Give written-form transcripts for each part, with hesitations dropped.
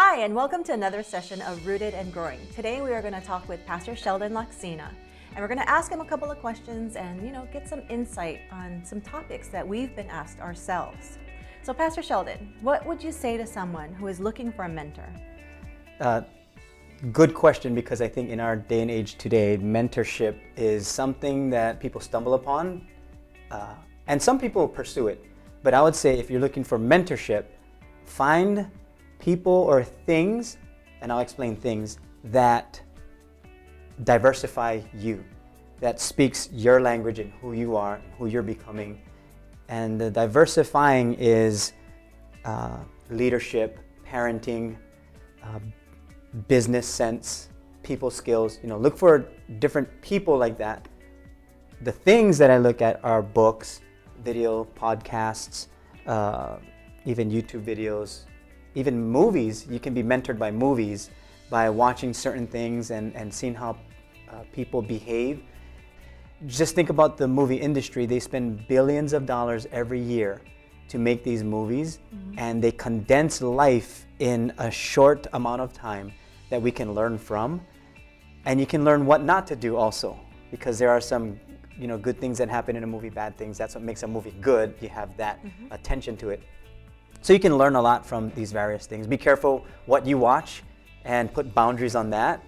Hi, and welcome to another session of Rooted and Growing. Today we are going to talk with Pastor Sheldon Laksina, and we're going to ask him a couple of questions and, get some insight on some topics that we've been asked ourselves. So, Pastor Sheldon, what would you say to someone who is looking for a mentor? Good question, because I think in our day and age today, mentorship is something that people stumble upon, and some people pursue it. But I would say if you're looking for mentorship, find people or things, and I'll explain things, that diversify you, that speaks your language and who you are, who you're becoming. And the diversifying is leadership, parenting, business sense, people skills. Look for different people like that. The things that I look at are books, video, podcasts, even YouTube videos, even movies. You can be mentored by movies, by watching certain things and seeing how people behave. Just think about the movie industry. They spend billions of dollars every year to make these movies, and they condense life in a short amount of time that we can learn from. And you can learn what not to do also, because there are some good things that happen in a movie, bad things. That's what makes a movie good. You have that attention to it. So you can learn a lot from these various things. Be careful what you watch and put boundaries on that.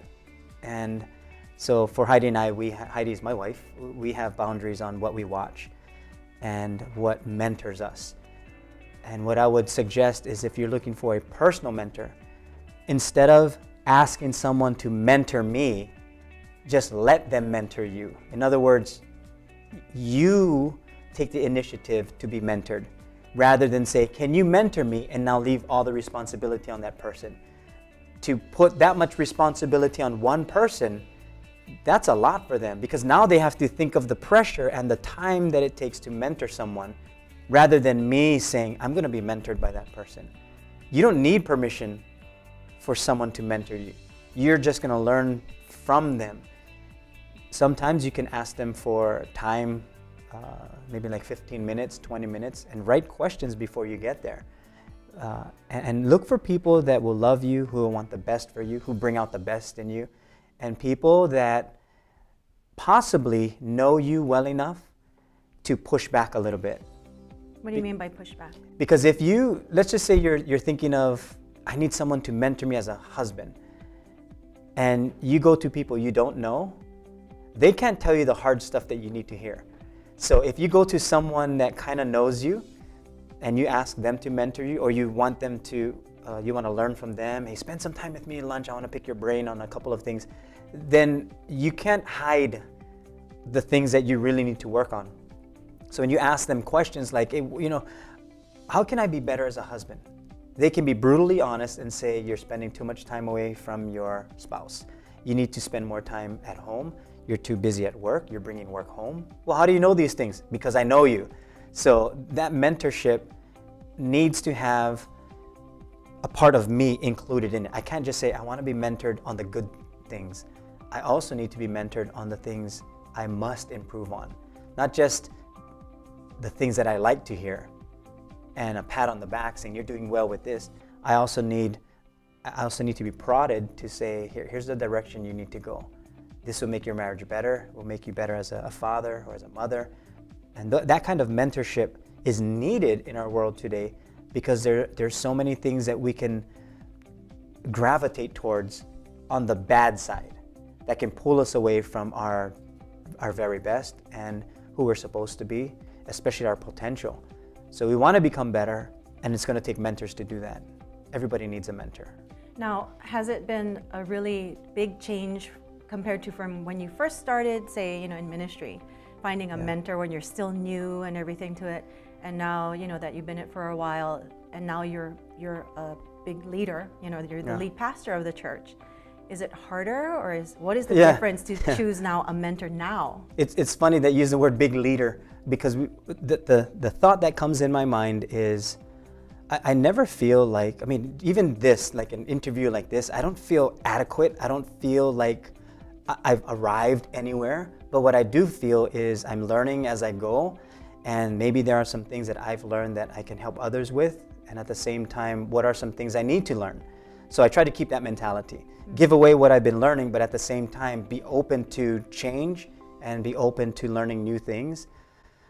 And so for Heidi and I, Heidi is my wife, we have boundaries on what we watch and what mentors us. And what I would suggest is, if you're looking for a personal mentor, instead of asking someone to mentor me, just let them mentor you. In other words, you take the initiative to be mentored, rather than say, can you mentor me, and now leave all the responsibility on that person. To put that much responsibility on one person, that's a lot for them, because now they have to think of the pressure and the time that it takes to mentor someone, rather than me saying, I'm going to be mentored by that person. You don't need permission for someone to mentor you. You're just going to learn from them. Sometimes you can ask them for time, maybe like 15 minutes, 20 minutes, and write questions before you get there. And look for people that will love you, who will want the best for you, who bring out the best in you, and people that possibly know you well enough to push back a little bit. What do you mean by pushback? Because if let's just say you're thinking of, I need someone to mentor me as a husband, and you go to people you don't know, they can't tell you the hard stuff that you need to hear. So if you go to someone that kind of knows you, and you ask them to mentor you, or you want them to, you want to learn from them, hey, spend some time with me at lunch, I want to pick your brain on a couple of things, then you can't hide the things that you really need to work on. So when you ask them questions like, hey, how can I be better as a husband? They can be brutally honest and say, you're spending too much time away from your spouse. You need to spend more time at home. You're too busy at work. You're bringing work home. Well, how do you know these things? Because I know you. So that mentorship needs to have a part of me included in it. I can't just say, I want to be mentored on the good things. I also need to be mentored on the things I must improve on. Not just the things that I like to hear and a pat on the back saying, you're doing well with this. I also need to be prodded to say, here's the direction you need to go. This will make your marriage better, will make you better as a father or as a mother. And that kind of mentorship is needed in our world today, because there's so many things that we can gravitate towards on the bad side that can pull us away from our very best and who we're supposed to be, especially our potential. So we want to become better, and it's going to take mentors to do that. Everybody needs a mentor. Now, has it been a really big change compared to from when you first started, say, in ministry, finding a mentor when you're still new and everything to it, and now, that you've been in it for a while, and now you're a big leader, you're the lead pastor of the church. Is it harder, or what is the difference to choose now a mentor now? It's funny that you use the word big leader, because the thought that comes in my mind is, I never feel like, even this, like an interview like this, I don't feel adequate. I don't feel like I've arrived anywhere. But what I do feel is I'm learning as I go, and maybe there are some things that I've learned that I can help others with, and at the same time, what are some things I need to learn? So I try to keep that mentality. Give away what I've been learning, but at the same time, be open to change and be open to learning new things.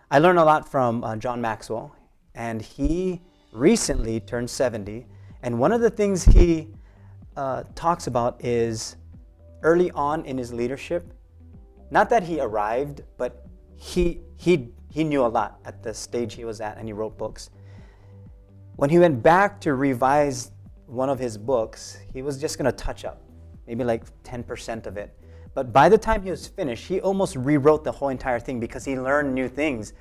I learned a lot from John Maxwell, and he recently turned 70. And one of the things he talks about is early on in his leadership, not that he arrived, but he knew a lot at the stage he was at, and he wrote books. When he went back to revise one of his books, he was just going to touch up, maybe like 10% of it. But by the time he was finished, he almost rewrote the whole entire thing because he learned new things.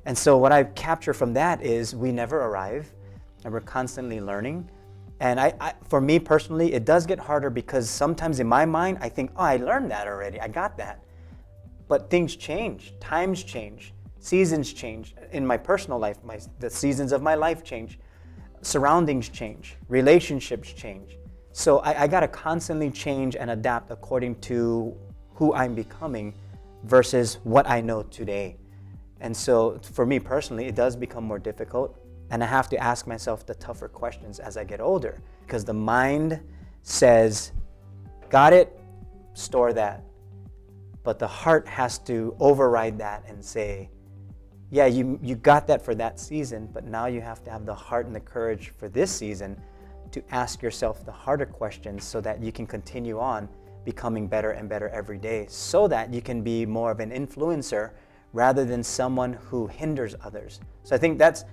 And so what I capture from that is we never arrive, and we're constantly learning. And for me personally, it does get harder because sometimes in my mind, I think, oh, I learned that already. I got that. But things change. Times change. Seasons change. In my personal life, the seasons of my life change. Surroundings change. Relationships change. So I got to constantly change and adapt according to who I'm becoming versus what I know today. And so for me personally, it does become more difficult. And I have to ask myself the tougher questions as I get older, because the mind says, got it, store that. But the heart has to override that and say, yeah, you got that for that season, but now you have to have the heart and the courage for this season to ask yourself the harder questions so that you can continue on becoming better and better every day, so that you can be more of an influencer rather than someone who hinders others. So I think that's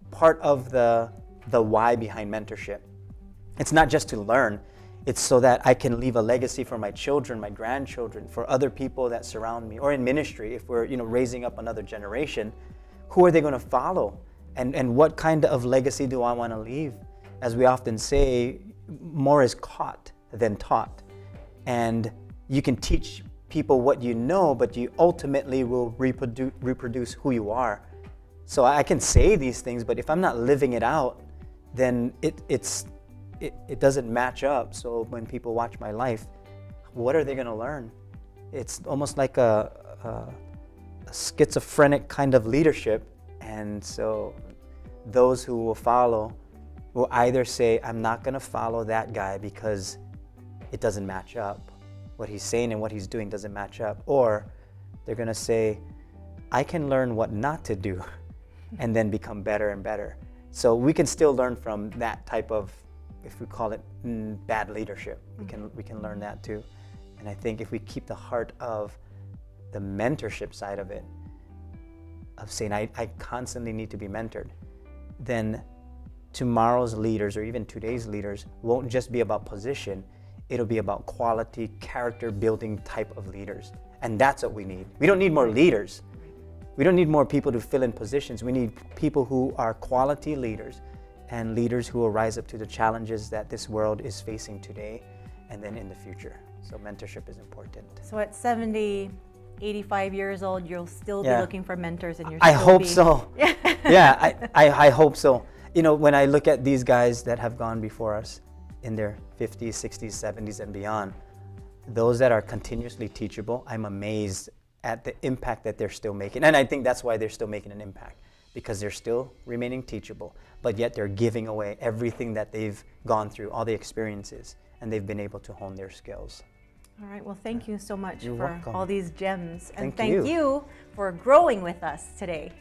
part of the why behind mentorship. It's not just to learn, it's so that I can leave a legacy for my children, my grandchildren, for other people that surround me, or in ministry, if we're raising up another generation, who are they going to follow? And what kind of legacy do I want to leave? As we often say, more is caught than taught. And you can teach people what you know, but you ultimately will reproduce who you are. So I can say these things, but if I'm not living it out, then it doesn't match up. So when people watch my life, what are they going to learn? It's almost like a schizophrenic kind of leadership. And so those who will follow will either say, I'm not going to follow that guy because it doesn't match up. What he's saying and what he's doing doesn't match up. Or they're going to say, I can learn what not to do and then become better and better. So we can still learn from that type of, if we call it bad leadership, we can learn that too. And I think if we keep the heart of the mentorship side of it, of saying I constantly need to be mentored, then tomorrow's leaders or even today's leaders won't just be about position, it'll be about quality, character building type of leaders. And that's what we need. We don't need more leaders. We don't need more people to fill in positions. We need people who are quality leaders and leaders who will rise up to the challenges that this world is facing today and then in the future. So mentorship is important. So at 70, 85 years old, you'll still be looking for mentors, and I hope so. Yeah, I hope so. When I look at these guys that have gone before us in their 50s, 60s, 70s, and beyond, those that are continuously teachable, I'm amazed at the impact that they're still making. And I think that's why they're still making an impact, because they're still remaining teachable, but yet they're giving away everything that they've gone through, all the experiences, and they've been able to hone their skills. All right, well, thank you so much You're for welcome. all these gems. And Thank thank you for growing with us today.